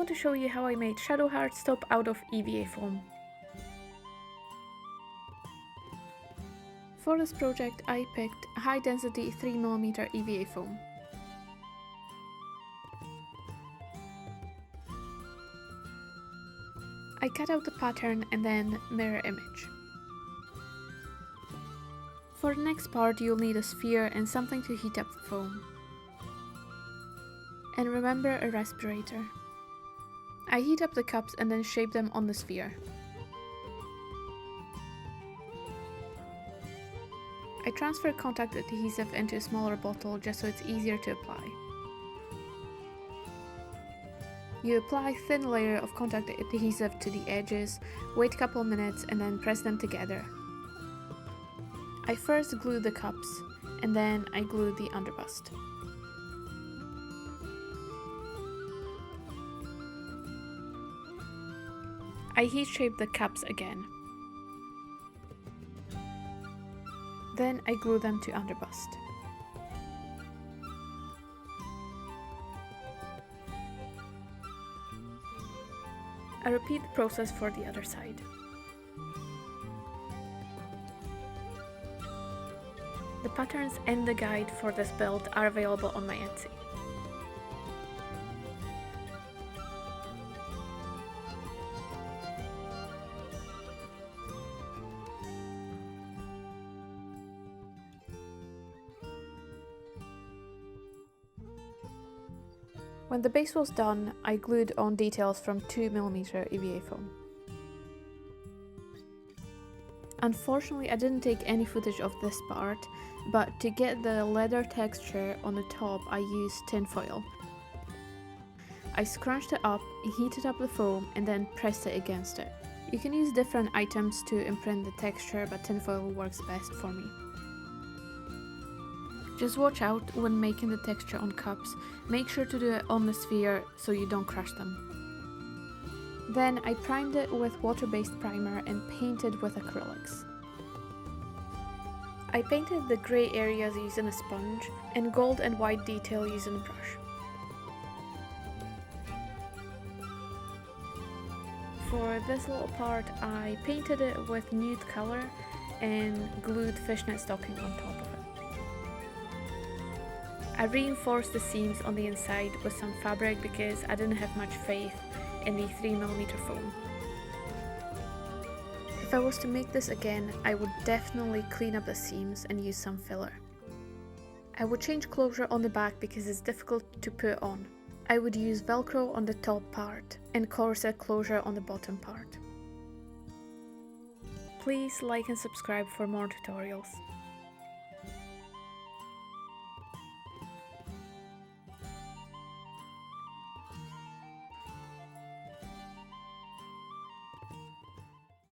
want to show you how I made Shadowheart top out of EVA foam. For this project I picked high density 3mm EVA foam. I cut out the pattern and then mirror image. For the next part you'll need a sphere and something to heat up the foam. And remember a respirator. I heat up the cups and then shape them on the sphere. I transfer contact adhesive into a smaller bottle just so it's easier to apply. You apply a thin layer of contact adhesive to the edges, wait a couple minutes and then press them together. I first glue the cups and then I glue the underbust. I heat shape the cups again. Then I glue them to underbust. I repeat the process for the other side. The patterns and the guide for this build are available on my Etsy. When the base was done, I glued on details from 2mm EVA foam. Unfortunately, I didn't take any footage of this part, but to get the leather texture on the top, I used tinfoil. I scrunched it up, heated up the foam, and then pressed it against it. You can use different items to imprint the texture, but tinfoil works best for me. Just watch out when making the texture on cups. Make sure to do it on the sphere so you don't crush them. Then I primed it with water-based primer and painted with acrylics. I painted the grey areas using a sponge and gold and white detail using a brush. For this little part I painted it with nude colour and glued fishnet stocking on top of it. I reinforced the seams on the inside with some fabric because I didn't have much faith in the 3mm foam. If I was to make this again, I would definitely clean up the seams and use some filler. I would change closure on the back because it's difficult to put on. I would use Velcro on the top part and corset closure on the bottom part. Please like and subscribe for more tutorials.